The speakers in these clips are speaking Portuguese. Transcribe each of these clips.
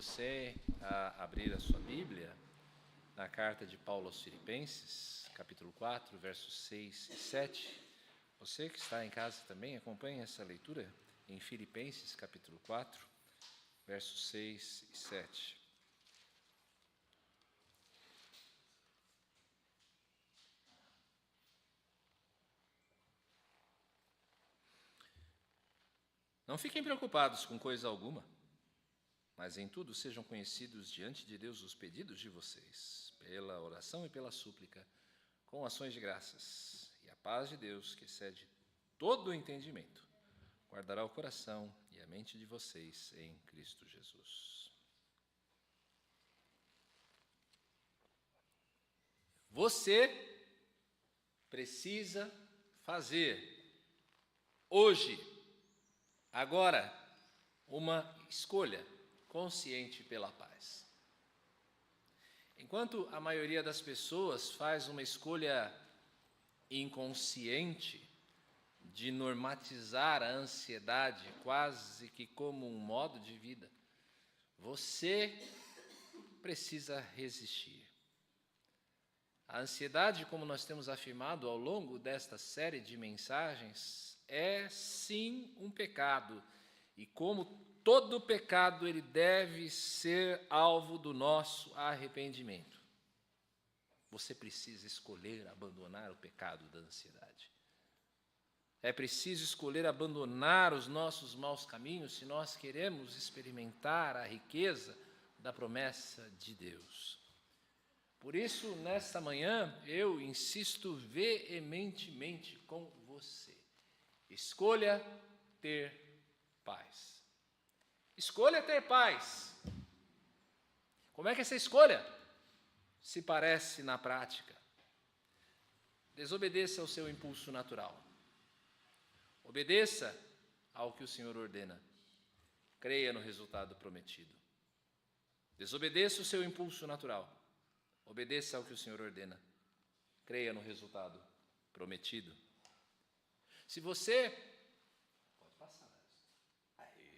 você a abrir a sua Bíblia na carta de Paulo aos Filipenses, capítulo 4, versos 6 e 7. Você que está em casa também, acompanhe essa leitura em Filipenses, capítulo 4, versos 6 e 7. Não fiquem preocupados com coisa alguma, mas em tudo sejam conhecidos diante de Deus os pedidos de vocês, pela oração e pela súplica, com ações de graças. E a paz de Deus, que excede todo o entendimento, guardará o coração e a mente de vocês em Cristo Jesus. Você precisa fazer hoje, agora, uma escolha consciente pela paz. Enquanto a maioria das pessoas faz uma escolha inconsciente de normatizar a ansiedade quase que como um modo de vida, você precisa resistir. A ansiedade, como nós temos afirmado ao longo desta série de mensagens, é sim um pecado, e como todo pecado, ele deve ser alvo do nosso arrependimento. Você precisa escolher abandonar o pecado da ansiedade. É preciso escolher abandonar os nossos maus caminhos se nós queremos experimentar a riqueza da promessa de Deus. Por isso, nesta manhã, eu insisto veementemente com você. Escolha ter paz. Escolha ter paz. Como é que essa escolha se parece na prática? Desobedeça ao seu impulso natural. Obedeça ao que o Senhor ordena. Creia no resultado prometido. Desobedeça o seu impulso natural. Obedeça ao que o Senhor ordena. Creia no resultado prometido. Se você... Pode passar.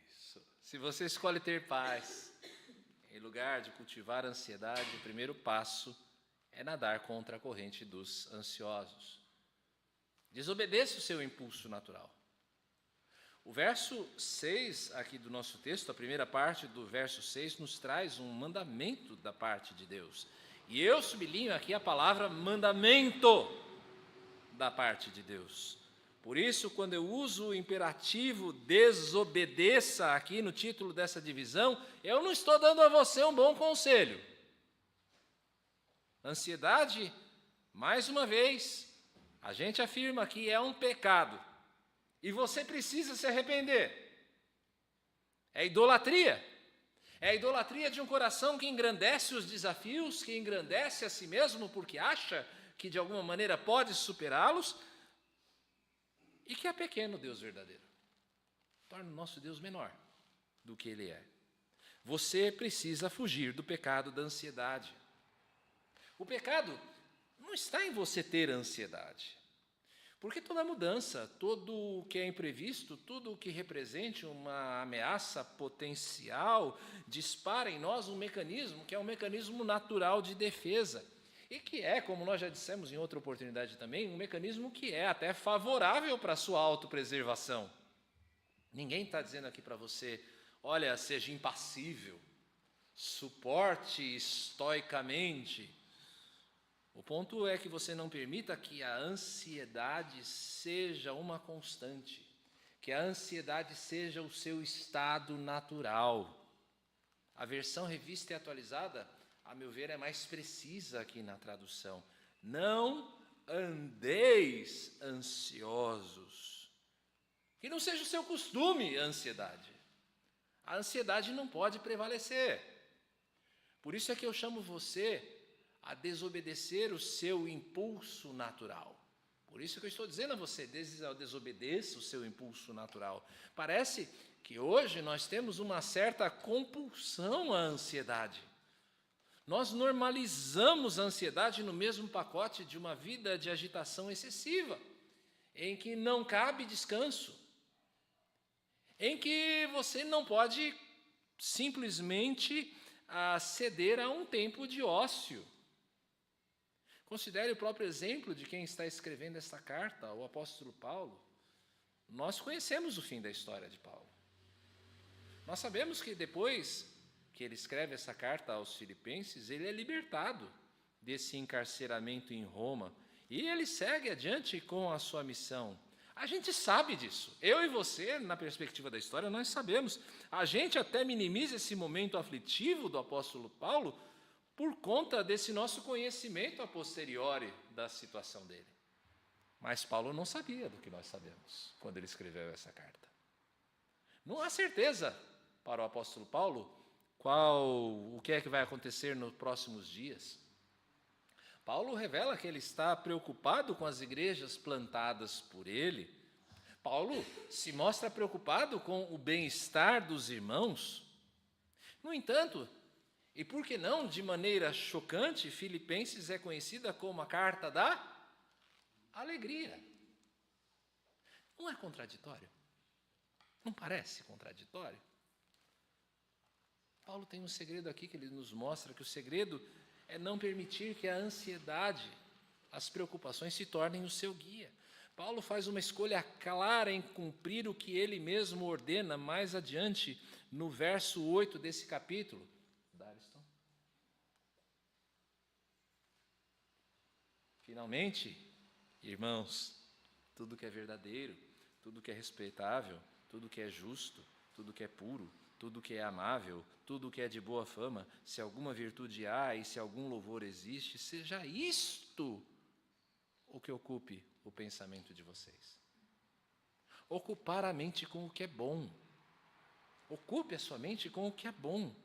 Isso. Se você escolhe ter paz, em lugar de cultivar a ansiedade, o primeiro passo é nadar contra a corrente dos ansiosos. Desobedeça o seu impulso natural. O verso 6 aqui do nosso texto, a primeira parte do verso 6, nos traz um mandamento da parte de Deus. E eu sublinho aqui a palavra mandamento da parte de Deus. Por isso, quando eu uso o imperativo desobedeça aqui no título dessa divisão, eu não estou dando a você um bom conselho. Ansiedade, mais uma vez, a gente afirma que é um pecado. E você precisa se arrepender. É idolatria. É a idolatria de um coração que engrandece os desafios, que engrandece a si mesmo porque acha que de alguma maneira pode superá-los, e que é pequeno Deus verdadeiro. Torna o nosso Deus menor do que Ele é. Você precisa fugir do pecado da ansiedade. O pecado não está em você ter ansiedade. Porque toda mudança, todo o que é imprevisto, tudo o que represente uma ameaça potencial, dispara em nós um mecanismo que é um mecanismo natural de defesa. E que é, como nós já dissemos em outra oportunidade também, um mecanismo que é até favorável para a sua autopreservação. Ninguém está dizendo aqui para você, olha, seja impassível, suporte estoicamente. O ponto é que você não permita que a ansiedade seja uma constante, que a ansiedade seja o seu estado natural. A versão revista e atualizada, a meu ver, é mais precisa aqui na tradução. Não andeis ansiosos. Que não seja o seu costume a ansiedade. A ansiedade não pode prevalecer. Por isso é que eu chamo você a desobedecer o seu impulso natural. Por isso que eu estou dizendo a você, desobedeça o seu impulso natural. Parece que hoje nós temos uma certa compulsão à ansiedade. Nós normalizamos a ansiedade no mesmo pacote de uma vida de agitação excessiva, em que não cabe descanso, em que você não pode simplesmente ceder a um tempo de ócio. Considere o próprio exemplo de quem está escrevendo esta carta, o apóstolo Paulo. Nós conhecemos o fim da história de Paulo. Nós sabemos que depois que ele escreve essa carta aos Filipenses, ele é libertado desse encarceramento em Roma e ele segue adiante com a sua missão. A gente sabe disso. Eu e você, na perspectiva da história, nós sabemos. A gente até minimiza esse momento aflitivo do apóstolo Paulo por conta desse nosso conhecimento a posteriori da situação dele. Mas Paulo não sabia do que nós sabemos quando ele escreveu essa carta. Não há certeza para o apóstolo Paulo o que é que vai acontecer nos próximos dias. Paulo revela que ele está preocupado com as igrejas plantadas por ele. Paulo se mostra preocupado com o bem-estar dos irmãos. No entanto, e por que não, de maneira chocante, Filipenses é conhecida como a carta da alegria. Não é contraditório? Não parece contraditório? Paulo tem um segredo aqui que ele nos mostra, que o segredo é não permitir que a ansiedade, as preocupações se tornem o seu guia. Paulo faz uma escolha clara em cumprir o que ele mesmo ordena mais adiante, no verso 8 desse capítulo. Finalmente, irmãos, tudo que é verdadeiro, tudo que é respeitável, tudo que é justo, tudo que é puro, tudo que é amável, tudo que é de boa fama, se alguma virtude há e se algum louvor existe, seja isto o que ocupe o pensamento de vocês. Ocupar a mente com o que é bom. Ocupe a sua mente com o que é bom.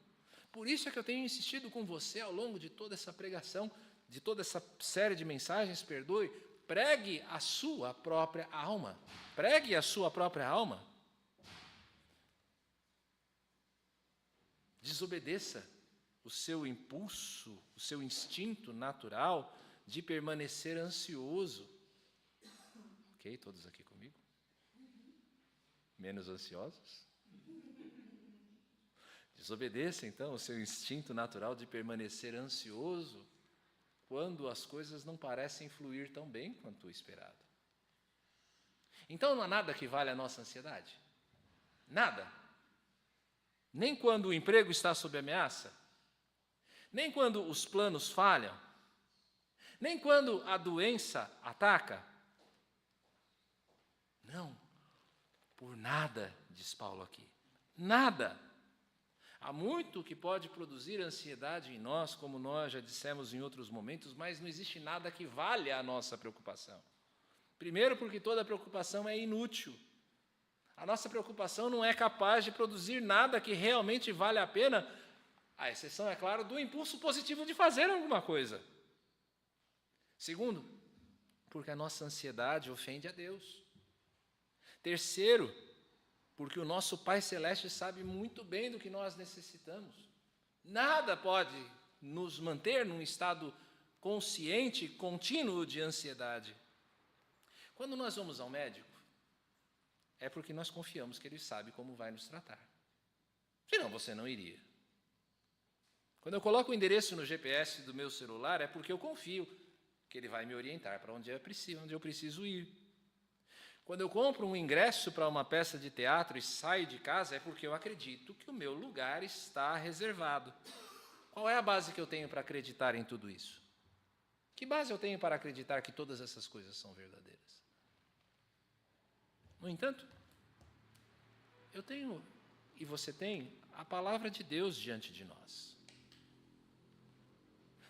Por isso é que eu tenho insistido com você ao longo de toda essa pregação, de toda essa série de mensagens, pregue a sua própria alma. Pregue a sua própria alma. Desobedeça o seu impulso, o seu instinto natural de permanecer ansioso. Ok, todos aqui comigo? Menos ansiosos? Desobedeça, então, o seu instinto natural de permanecer ansioso quando as coisas não parecem fluir tão bem quanto o esperado. Então não há nada que vale a nossa ansiedade. Nada. Nem quando o emprego está sob ameaça, nem quando os planos falham, nem quando a doença ataca. Não, por nada, diz Paulo aqui. Nada. Há muito que pode produzir ansiedade em nós, como nós já dissemos em outros momentos, mas não existe nada que valha a nossa preocupação. Primeiro, porque toda preocupação é inútil. A nossa preocupação não é capaz de produzir nada que realmente vale a pena, à exceção, é claro, do impulso positivo de fazer alguma coisa. Segundo, porque a nossa ansiedade ofende a Deus. Terceiro, porque o nosso Pai Celeste sabe muito bem do que nós necessitamos. Nada pode nos manter num estado consciente, contínuo de ansiedade. Quando nós vamos ao médico, é porque nós confiamos que ele sabe como vai nos tratar. Senão você não iria. Quando eu coloco o endereço no GPS do meu celular, é porque eu confio que ele vai me orientar para onde eu preciso ir. Quando eu compro um ingresso para uma peça de teatro e saio de casa, é porque eu acredito que o meu lugar está reservado. Qual é a base que eu tenho para acreditar em tudo isso? Que base eu tenho para acreditar que todas essas coisas são verdadeiras? No entanto, eu tenho, e você tem, a palavra de Deus diante de nós.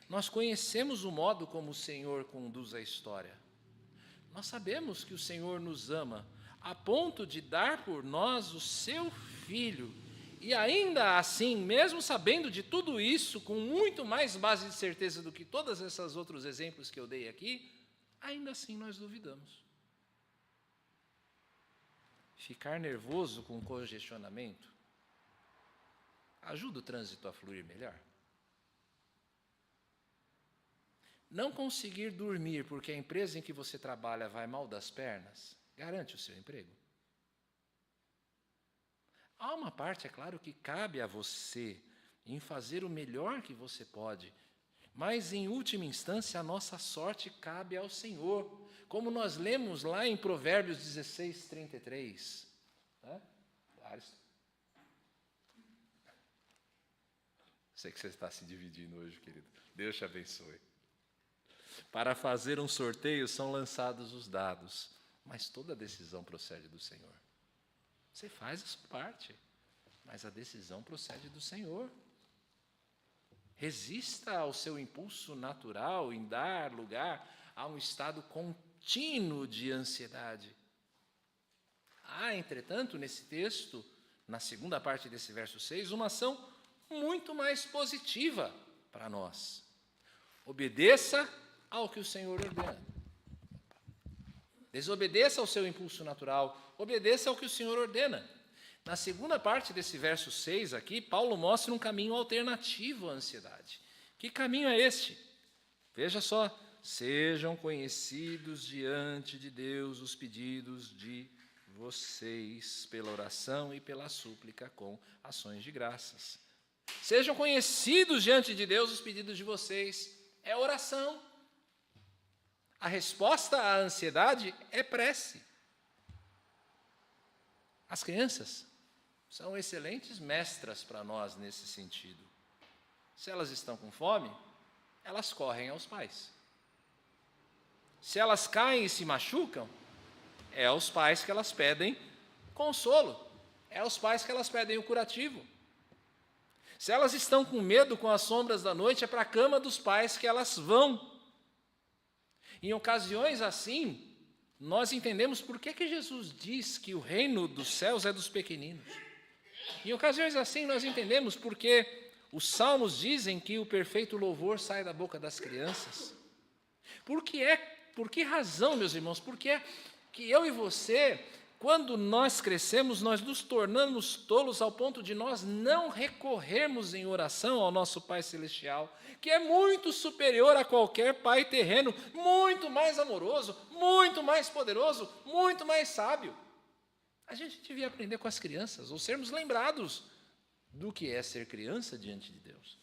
Nós conhecemos o modo como o Senhor conduz a história. Nós sabemos que o Senhor nos ama a ponto de dar por nós o seu Filho. E ainda assim, mesmo sabendo de tudo isso, com muito mais base de certeza do que todos esses outros exemplos que eu dei aqui, ainda assim nós duvidamos. Ficar nervoso com congestionamento ajuda o trânsito a fluir melhor. Não conseguir dormir porque a empresa em que você trabalha vai mal das pernas, garante o seu emprego. Há uma parte, é claro, que cabe a você em fazer o melhor que você pode, mas, em última instância, a nossa sorte cabe ao Senhor, como nós lemos lá em Provérbios 16, 33. Sei que você está se dividindo hoje, querido. Deus te abençoe. Para fazer um sorteio são lançados os dados, mas toda decisão procede do Senhor. Você faz a sua parte, mas a decisão procede do Senhor. Resista ao seu impulso natural em dar lugar a um estado contínuo de ansiedade. Há, entretanto, nesse texto, na segunda parte desse verso 6, uma ação muito mais positiva para nós. Obedeça ao que o Senhor ordena. Desobedeça ao seu impulso natural, obedeça ao que o Senhor ordena. Na segunda parte desse verso 6 aqui, Paulo mostra um caminho alternativo à ansiedade. Que caminho é este? Veja só, sejam conhecidos diante de Deus os pedidos de vocês, pela oração e pela súplica com ações de graças. Sejam conhecidos diante de Deus os pedidos de vocês. É oração. A resposta à ansiedade é prece. As crianças são excelentes mestras para nós nesse sentido. Se elas estão com fome, elas correm aos pais. Se elas caem e se machucam, é aos pais que elas pedem consolo. É aos pais que elas pedem o curativo. Se elas estão com medo com as sombras da noite, é para a cama dos pais que elas vão. Em ocasiões assim, nós entendemos por que Jesus diz que o reino dos céus é dos pequeninos. Em ocasiões assim, nós entendemos porque os salmos dizem que o perfeito louvor sai da boca das crianças. Por que razão, meus irmãos? Porque que eu e você, quando nós crescemos, nós nos tornamos tolos ao ponto de nós não recorrermos em oração ao nosso Pai Celestial, que é muito superior a qualquer pai terreno, muito mais amoroso, muito mais poderoso, muito mais sábio. A gente devia aprender com as crianças, ou sermos lembrados do que é ser criança diante de Deus.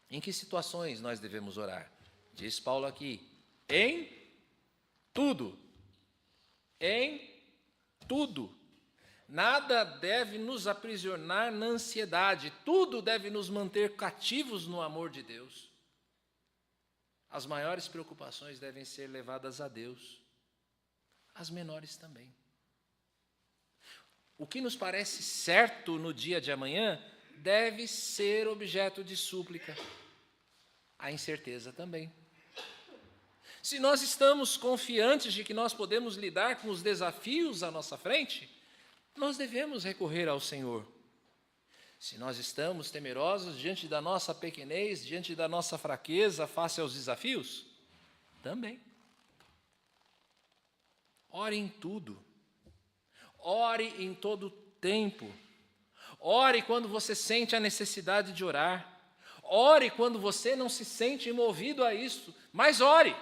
Em que situações nós devemos orar? Diz Paulo aqui, em tudo. Em tudo. Nada deve nos aprisionar na ansiedade, tudo deve nos manter cativos no amor de Deus. As maiores preocupações devem ser levadas a Deus, as menores também. O que nos parece certo no dia de amanhã deve ser objeto de súplica, a incerteza também. Se nós estamos confiantes de que nós podemos lidar com os desafios à nossa frente, nós devemos recorrer ao Senhor. Se nós estamos temerosos diante da nossa pequenez, diante da nossa fraqueza face aos desafios, também. Ore em tudo. Ore em todo tempo. Ore quando você sente a necessidade de orar. Ore quando você não se sente movido a isso, mas ore.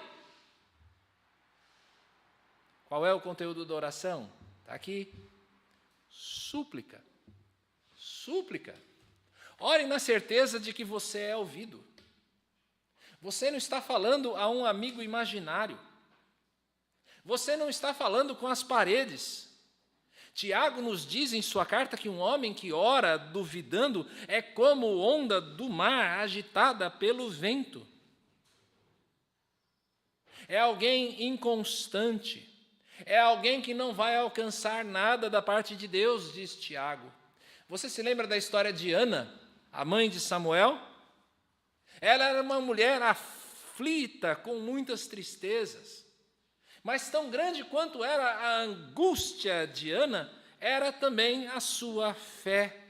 Qual é o conteúdo da oração? Está aqui. Súplica. Súplica. Ore na certeza de que você é ouvido. Você não está falando a um amigo imaginário. Você não está falando com as paredes. Tiago nos diz em sua carta que um homem que ora duvidando é como onda do mar agitada pelo vento. É alguém inconstante. É alguém que não vai alcançar nada da parte de Deus, diz Tiago. Você se lembra da história de Ana, a mãe de Samuel? Ela era uma mulher aflita, com muitas tristezas. Mas tão grande quanto era a angústia de Ana, era também a sua fé.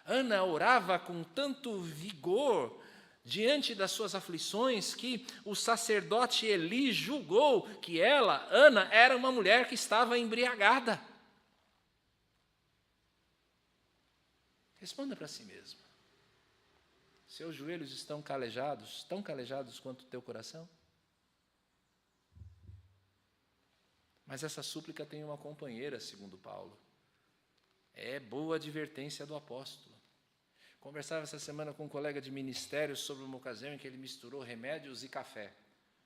Ana orava com tanto vigor diante das suas aflições que o sacerdote Eli julgou que ela, Ana, era uma mulher que estava embriagada. Responda para si mesmo. Seus joelhos estão calejados, tão calejados quanto o teu coração? Mas essa súplica tem uma companheira, segundo Paulo. É boa advertência do apóstolo. Conversava essa semana com um colega de ministério sobre uma ocasião em que ele misturou remédios e café.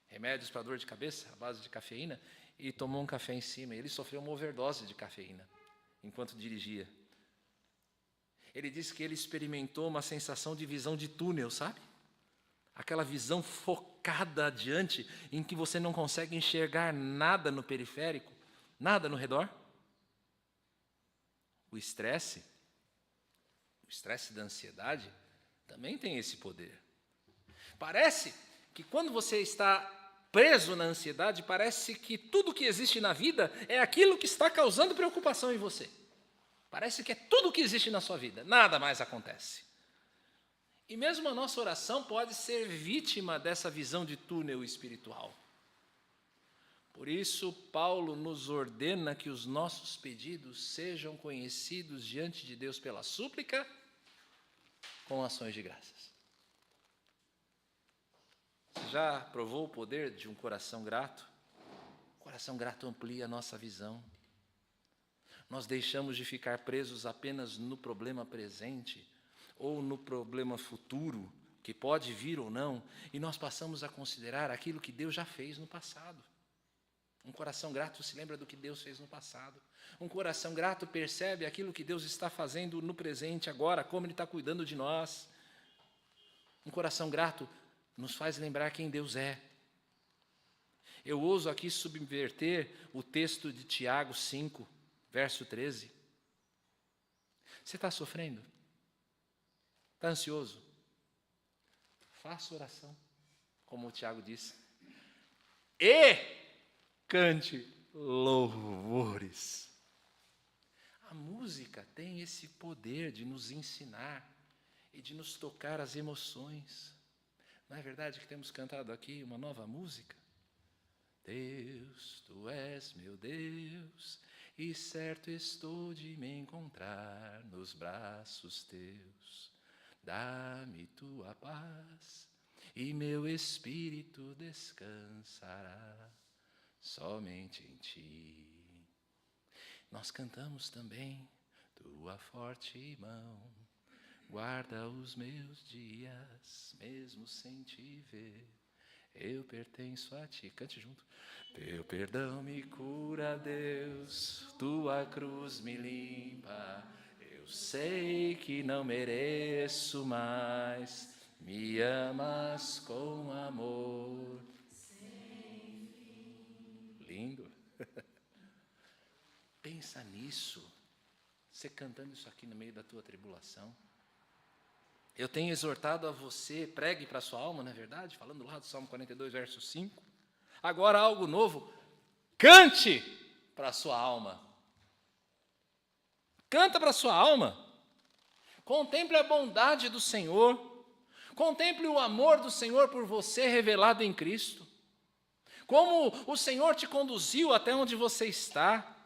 Remédios para dor de cabeça, à base de cafeína, e tomou um café em cima. Ele sofreu uma overdose de cafeína enquanto dirigia. Ele disse que ele experimentou uma sensação de visão de túnel, sabe? Aquela visão focada adiante, em que você não consegue enxergar nada no periférico, nada no redor. O estresse da ansiedade, também tem esse poder. Parece que quando você está preso na ansiedade, parece que tudo que existe na vida é aquilo que está causando preocupação em você. Parece que é tudo que existe na sua vida, nada mais acontece. E mesmo a nossa oração pode ser vítima dessa visão de túnel espiritual. Por isso, Paulo nos ordena que os nossos pedidos sejam conhecidos diante de Deus pela súplica, com ações de graças. Você já provou o poder de um coração grato? O coração grato amplia a nossa visão. Nós deixamos de ficar presos apenas no problema presente ou no problema futuro, que pode vir ou não, e nós passamos a considerar aquilo que Deus já fez no passado. Um coração grato se lembra do que Deus fez no passado. Um coração grato percebe aquilo que Deus está fazendo no presente, agora, como Ele está cuidando de nós. Um coração grato nos faz lembrar quem Deus é. Eu ouso aqui subverter o texto de Tiago 5, verso 13. Você está sofrendo? Está ansioso? Faça oração, como o Tiago disse. E cante louvores. A música tem esse poder de nos ensinar e de nos tocar as emoções. Não é verdade que temos cantado aqui uma nova música? Deus, Tu és meu Deus, e certo estou de me encontrar nos braços Teus. Dá-me Tua paz, e meu espírito descansará somente em Ti. Nós cantamos também, Tua forte mão guarda os meus dias, mesmo sem Te ver, eu pertenço a Ti. Cante junto. Teu perdão me cura, Deus, Tua cruz me limpa, eu sei que não mereço, mas me amas com amor. Lindo. Pensa nisso, você cantando isso aqui no meio da tua tribulação. Eu tenho exortado a você, pregue para a sua alma, não é verdade? Falando lá do Salmo 42, verso 5. Agora algo novo, cante para a sua alma. Canta para a sua alma. Contemple a bondade do Senhor. Contemple o amor do Senhor por você revelado em Cristo. Como o Senhor te conduziu até onde você está.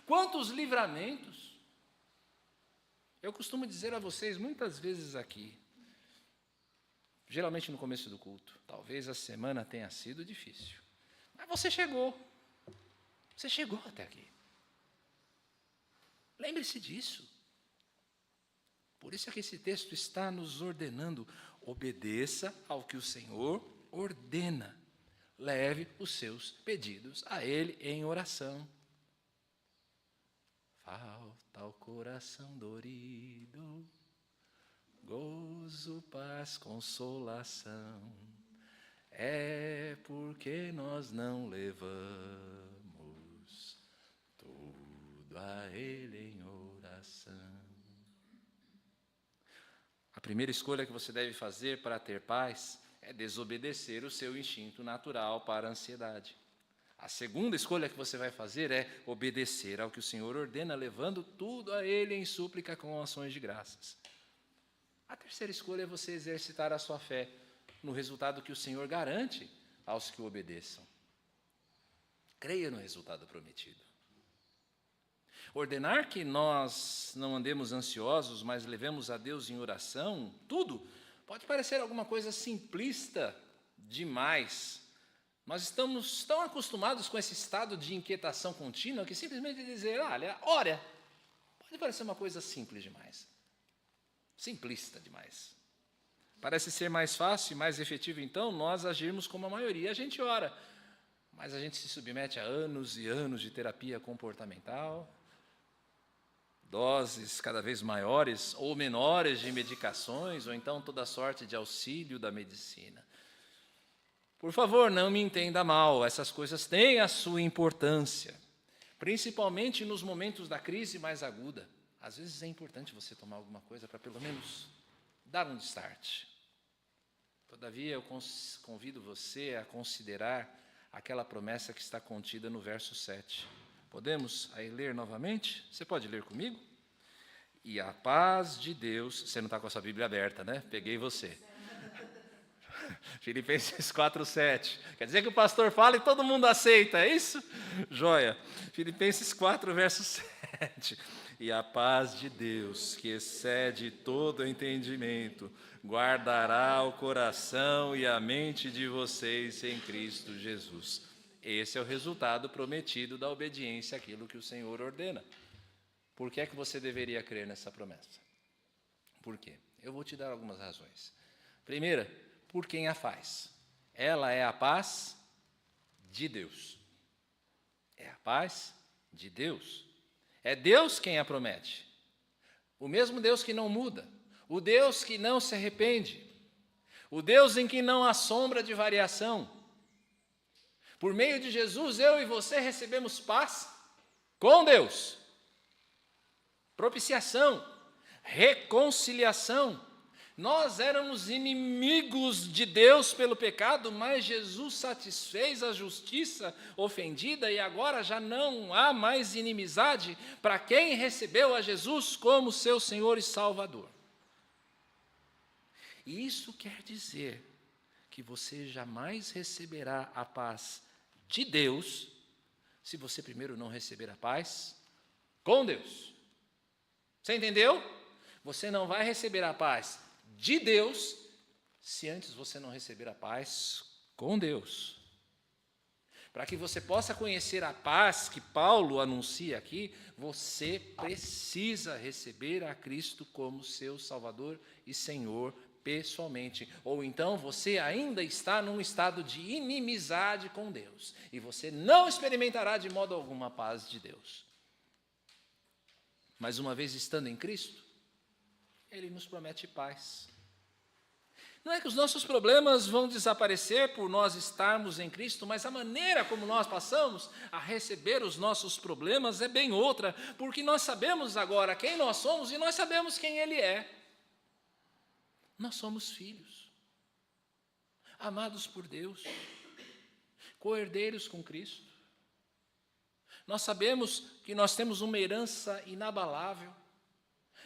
Quantos livramentos. Eu costumo dizer a vocês muitas vezes aqui, geralmente no começo do culto, talvez a semana tenha sido difícil, mas você chegou até aqui. Lembre-se disso. Por isso é que esse texto está nos ordenando, obedeça ao que o Senhor ordena. Leve os seus pedidos a Ele em oração. Falta o coração dorido, gozo, paz, consolação. É porque nós não levamos tudo a Ele em oração. A primeira escolha que você deve fazer para ter paz é desobedecer o seu instinto natural para a ansiedade. A segunda escolha que você vai fazer é obedecer ao que o Senhor ordena, levando tudo a Ele em súplica com ações de graças. A terceira escolha é você exercitar a sua fé no resultado que o Senhor garante aos que o obedeçam. Creia no resultado prometido. Ordenar que nós não andemos ansiosos, mas levemos a Deus em oração, tudo, pode parecer alguma coisa simplista demais. Nós estamos tão acostumados com esse estado de inquietação contínua que simplesmente dizer, olha, ora, Pode parecer uma coisa simples demais. Simplista demais. Parece ser mais fácil e mais efetivo, então, nós agirmos como a maioria. A gente ora, mas a gente se submete a anos e anos de terapia comportamental, doses cada vez maiores ou menores de medicações, ou então toda sorte de auxílio da medicina. Por favor, não me entenda mal, essas coisas têm a sua importância, principalmente nos momentos da crise mais aguda. Às vezes é importante você tomar alguma coisa para pelo menos dar um start. Todavia, eu convido você a considerar aquela promessa que está contida no verso 7. Podemos aí ler novamente? Você pode ler comigo? E a paz de Deus... Você não está com a sua Bíblia aberta, né? Peguei você. Filipenses 4:7. Quer dizer que o pastor fala e todo mundo aceita, é isso? Joia. Filipenses 4, verso 7. E a paz de Deus, que excede todo entendimento, guardará o coração e a mente de vocês em Cristo Jesus. Esse é o resultado prometido da obediência àquilo que o Senhor ordena. Por que é que você deveria crer nessa promessa? Por quê? Eu vou te dar algumas razões. Primeira, por quem a faz. Ela é a paz de Deus. É a paz de Deus. É Deus quem a promete. O mesmo Deus que não muda. O Deus que não se arrepende. O Deus em que não há sombra de variação. Por meio de Jesus, eu e você recebemos paz com Deus. Propiciação. Reconciliação. Nós éramos inimigos de Deus pelo pecado, mas Jesus satisfez a justiça ofendida e agora já não há mais inimizade para quem recebeu a Jesus como seu Senhor e Salvador. E isso quer dizer que você jamais receberá a paz de Deus se você primeiro não receber a paz com Deus. Você entendeu? Você não vai receber a paz de Deus se antes você não receber a paz com Deus. Para que você possa conhecer a paz que Paulo anuncia aqui, você precisa receber a Cristo como seu Salvador e Senhor pessoalmente. Ou então você ainda está num estado de inimizade com Deus. E você não experimentará de modo algum a paz de Deus. Mas uma vez estando em Cristo, Ele nos promete paz. Não é que os nossos problemas vão desaparecer por nós estarmos em Cristo, mas a maneira como nós passamos a receber os nossos problemas é bem outra, porque nós sabemos agora quem nós somos e nós sabemos quem Ele é. Nós somos filhos, amados por Deus, co-herdeiros com Cristo. Nós sabemos que nós temos uma herança inabalável.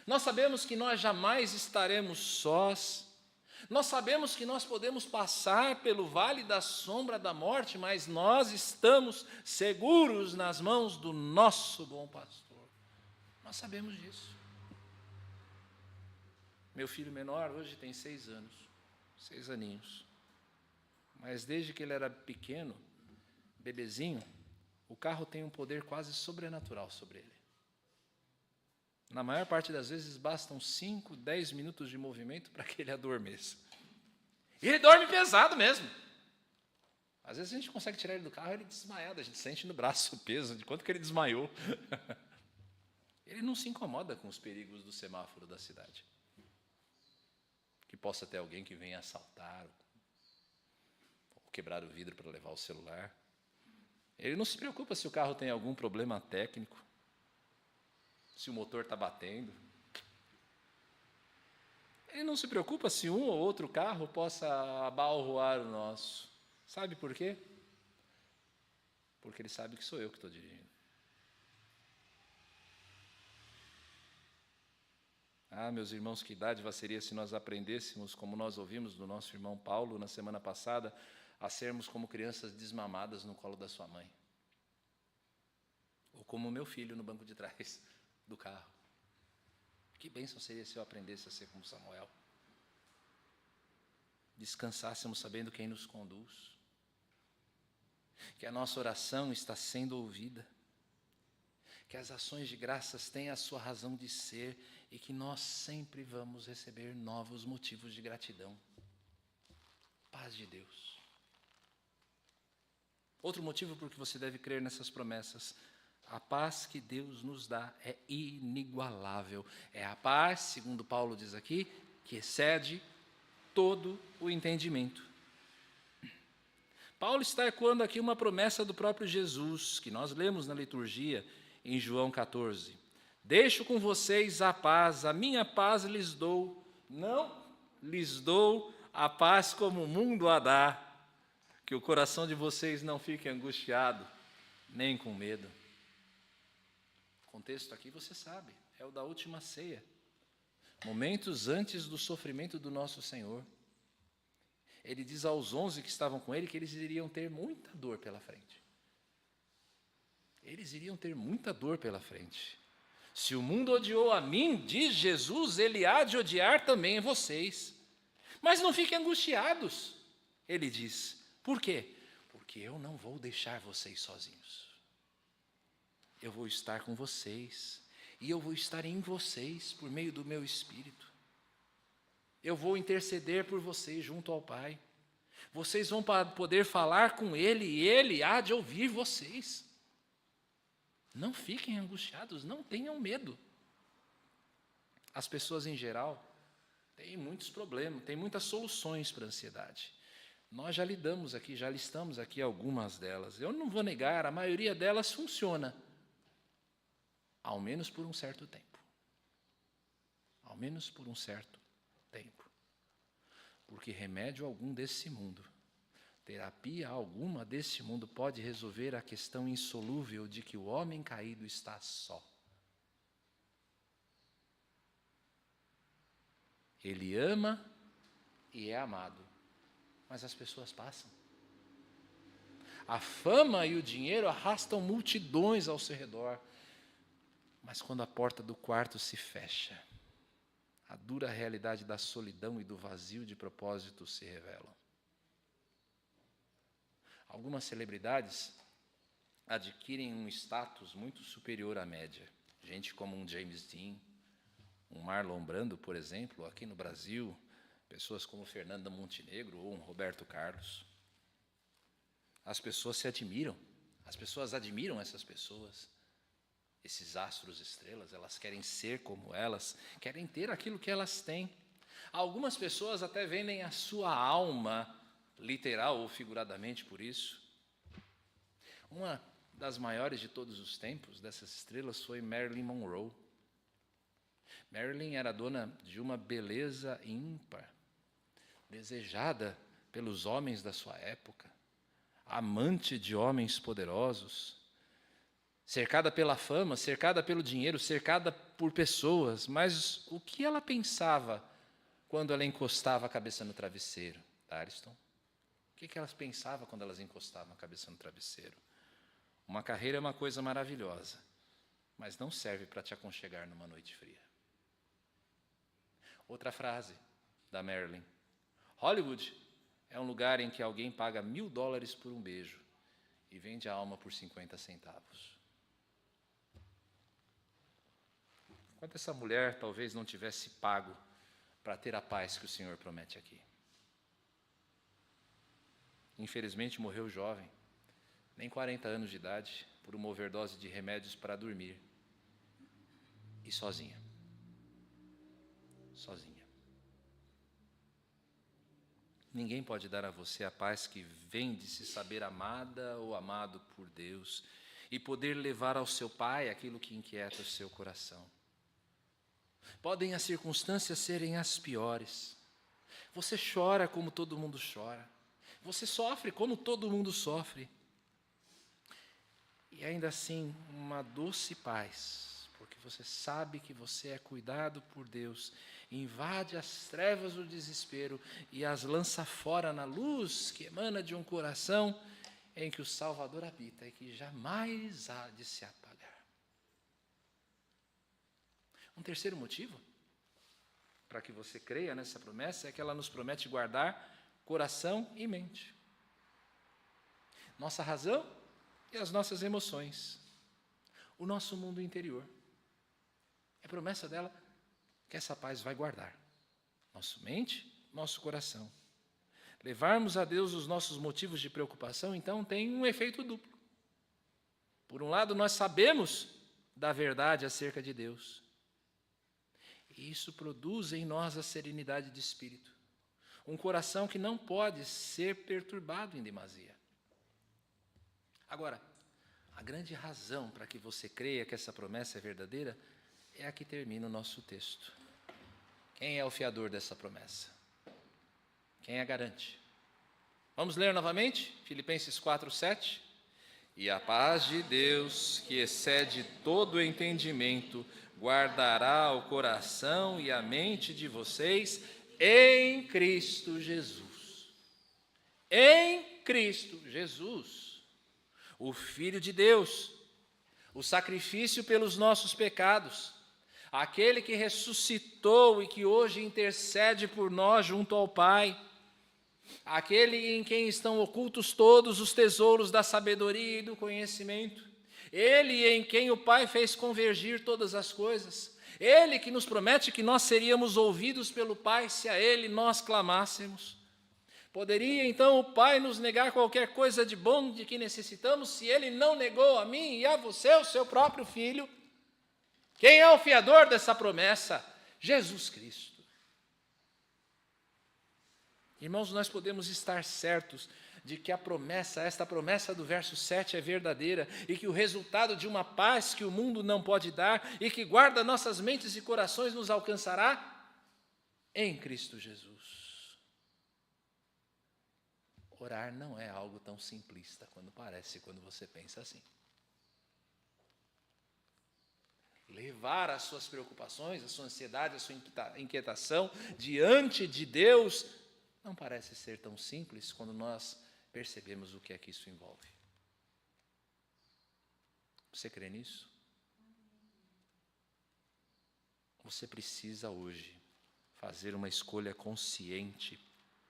Nós sabemos que nós jamais estaremos sós. Nós sabemos que nós podemos passar pelo vale da sombra da morte, mas nós estamos seguros nas mãos do nosso bom pastor. Nós sabemos disso. Meu filho menor hoje tem 6 anos, 6 aninhos. Mas desde que ele era pequeno, bebezinho, o carro tem um poder quase sobrenatural sobre ele. Na maior parte das vezes, bastam 5, 10 minutos de movimento para que ele adormeça. E ele dorme pesado mesmo. Às vezes a gente consegue tirar ele do carro e ele desmaiado, a gente sente no braço o peso de quanto que ele desmaiou. Ele não se incomoda com os perigos do semáforo da cidade. Que possa ter alguém que venha assaltar, ou quebrar o vidro para levar o celular. Ele não se preocupa se o carro tem algum problema técnico, se o motor está batendo. Ele não se preocupa se um ou outro carro possa abalroar o nosso. Sabe por quê? Porque ele sabe que sou eu que estou dirigindo. Ah, meus irmãos, que dádiva seria se nós aprendêssemos, como nós ouvimos do nosso irmão Paulo na semana passada, a sermos como crianças desmamadas no colo da sua mãe. Ou como o meu filho no banco de trás do carro. Que bênção seria se eu aprendesse a ser como Samuel. Descansássemos sabendo quem nos conduz. Que a nossa oração está sendo ouvida. que as ações de graças têm a sua razão de ser e que nós sempre vamos receber novos motivos de gratidão. Paz de Deus. Outro motivo por que você deve crer nessas promessas: a paz que Deus nos dá é inigualável. É a paz, segundo Paulo diz aqui, que excede todo o entendimento. Paulo está ecoando aqui uma promessa do próprio Jesus, que nós lemos na liturgia em João 14. Deixo com vocês a paz, a minha paz lhes dou, não lhes dou a paz como o mundo a dá, que o coração de vocês não fique angustiado, nem com medo. O contexto aqui você sabe, é o da última ceia, momentos antes do sofrimento do nosso Senhor. Ele diz aos 11 que estavam com ele que eles iriam ter muita dor pela frente. Eles iriam ter muita dor pela frente. Se o mundo odiou a mim, diz Jesus, ele há de odiar também vocês. Mas não fiquem angustiados, ele diz. Por quê? Porque eu não vou deixar vocês sozinhos. Eu vou estar com vocês. E eu vou estar em vocês por meio do meu Espírito. Eu vou interceder por vocês junto ao Pai. Vocês vão poder falar com Ele e Ele há de ouvir vocês. Não fiquem angustiados, não tenham medo. As pessoas em geral têm muitos problemas, têm muitas soluções para a ansiedade. Nós já listamos aqui algumas delas. Eu não vou negar, a maioria delas funciona, ao menos por um certo tempo. Ao menos por um certo tempo. Porque remédio algum desse mundo, terapia alguma desse mundo pode resolver a questão insolúvel de que o homem caído está só. Ele ama e é amado, mas as pessoas passam. A fama e o dinheiro arrastam multidões ao seu redor, mas quando a porta do quarto se fecha, a dura realidade da solidão e do vazio de propósito se revelam. Algumas celebridades adquirem um status muito superior à média. Gente como um James Dean, um Marlon Brando, por exemplo, aqui no Brasil, pessoas como Fernanda Montenegro ou um Roberto Carlos. As pessoas se admiram, as pessoas admiram essas pessoas. Esses astros estrelas, elas querem ser como elas, querem ter aquilo que elas têm. Algumas pessoas até vendem a sua alma, literal ou figuradamente por isso. Uma das maiores de todos os tempos dessas estrelas foi Marilyn Monroe. Marilyn era dona de uma beleza ímpar, desejada pelos homens da sua época, amante de homens poderosos, cercada pela fama, cercada pelo dinheiro, cercada por pessoas. Mas o que ela pensava quando ela encostava a cabeça no travesseiro, Ariston? O que elas pensavam quando elas encostavam a cabeça no travesseiro? Uma carreira é uma coisa maravilhosa, mas não serve para te aconchegar numa noite fria. Outra frase da Marilyn: Hollywood é um lugar em que alguém paga $1.000 por um beijo e vende a alma por 50 centavos. Quanto essa mulher talvez não tivesse pago para ter a paz que o Senhor promete aqui. Infelizmente morreu jovem, nem 40 anos de idade, por uma overdose de remédios para dormir. E sozinha. Sozinha. Ninguém pode dar a você a paz que vem de se saber amada ou amado por Deus e poder levar ao seu Pai aquilo que inquieta o seu coração. Podem as circunstâncias serem as piores. Você chora como todo mundo chora. Você sofre como todo mundo sofre. E ainda assim, uma doce paz, porque você sabe que você é cuidado por Deus, invade as trevas do desespero e as lança fora na luz que emana de um coração em que o Salvador habita e que jamais há de se apagar. Um terceiro motivo para que você creia nessa promessa é que ela nos promete guardar coração e mente. Nossa razão e as nossas emoções. o nosso mundo interior. É promessa dela que essa paz vai guardar nossa mente, nosso coração. Levarmos a Deus os nossos motivos de preocupação, então, tem um efeito duplo. Por um lado, nós sabemos da verdade acerca de Deus. E isso produz em nós a serenidade de espírito. Um coração que não pode ser perturbado em demasia. Agora, a grande razão para que você creia que essa promessa é verdadeira é a que termina o nosso texto. Quem é o fiador dessa promessa? Quem a garante? Vamos ler novamente? Filipenses 4:7. E a paz de Deus, que excede todo o entendimento, guardará o coração e a mente de vocês em Cristo Jesus. Em Cristo Jesus, o Filho de Deus, o sacrifício pelos nossos pecados, aquele que ressuscitou e que hoje intercede por nós junto ao Pai, aquele em quem estão ocultos todos os tesouros da sabedoria e do conhecimento, ele em quem o Pai fez convergir todas as coisas, ele que nos promete que nós seríamos ouvidos pelo Pai se a ele nós clamássemos. Poderia então o Pai nos negar qualquer coisa de bom de que necessitamos se ele não negou a mim e a você o seu próprio Filho? Quem é o fiador dessa promessa? Jesus Cristo. Irmãos, nós podemos estar certos de que esta promessa do verso 7 é verdadeira e que o resultado de uma paz que o mundo não pode dar e que guarda nossas mentes e corações nos alcançará em Cristo Jesus. Orar não é algo tão simplista quando você pensa assim. Levar as suas preocupações, a sua ansiedade, a sua inquietação diante de Deus não parece ser tão simples quando nós percebemos o que é que isso envolve. Você crê nisso? Você precisa hoje fazer uma escolha consciente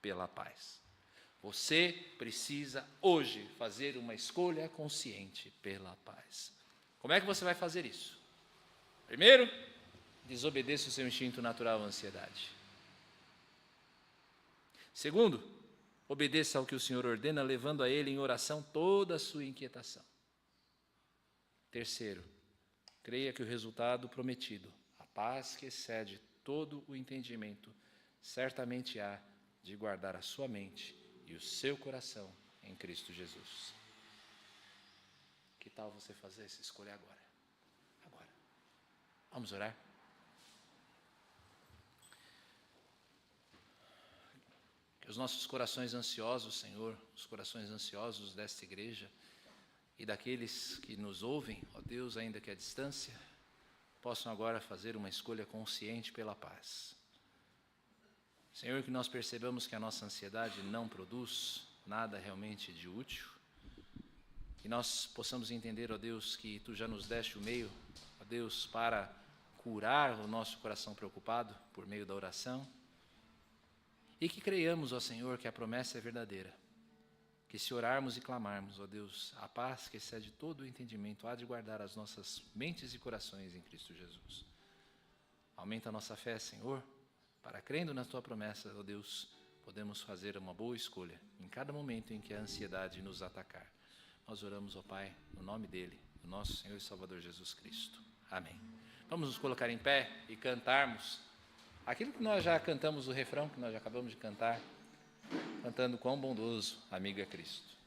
pela paz. Você precisa hoje fazer uma escolha consciente pela paz. Como é que você vai fazer isso? Primeiro, desobedeça o seu instinto natural à ansiedade. Segundo, obedeça ao que o Senhor ordena, levando a Ele em oração toda a sua inquietação. Terceiro, creia que o resultado prometido, a paz que excede todo o entendimento, certamente há de guardar a sua mente e o seu coração em Cristo Jesus. Que tal você fazer essa escolha agora? Agora. Vamos orar? Que os nossos corações ansiosos, Senhor, os corações ansiosos desta igreja e daqueles que nos ouvem, ó Deus, ainda que à distância, possam agora fazer uma escolha consciente pela paz. Senhor, que nós percebamos que a nossa ansiedade não produz nada realmente de útil, que nós possamos entender, ó Deus, que Tu já nos deste o meio, ó Deus, para curar o nosso coração preocupado por meio da oração, e que creiamos, ó Senhor, que a promessa é verdadeira, que se orarmos e clamarmos, ó Deus, a paz que excede todo o entendimento há de guardar as nossas mentes e corações em Cristo Jesus. Aumenta a nossa fé, Senhor, para crendo na Tua promessa, ó Deus, podemos fazer uma boa escolha em cada momento em que a ansiedade nos atacar. Nós oramos, ó Pai, no nome dEle, do nosso Senhor e Salvador Jesus Cristo. Amém. Vamos nos colocar em pé e cantarmos aquilo que nós já cantamos, o refrão que nós já acabamos de cantar, cantando quão bondoso amigo é Cristo.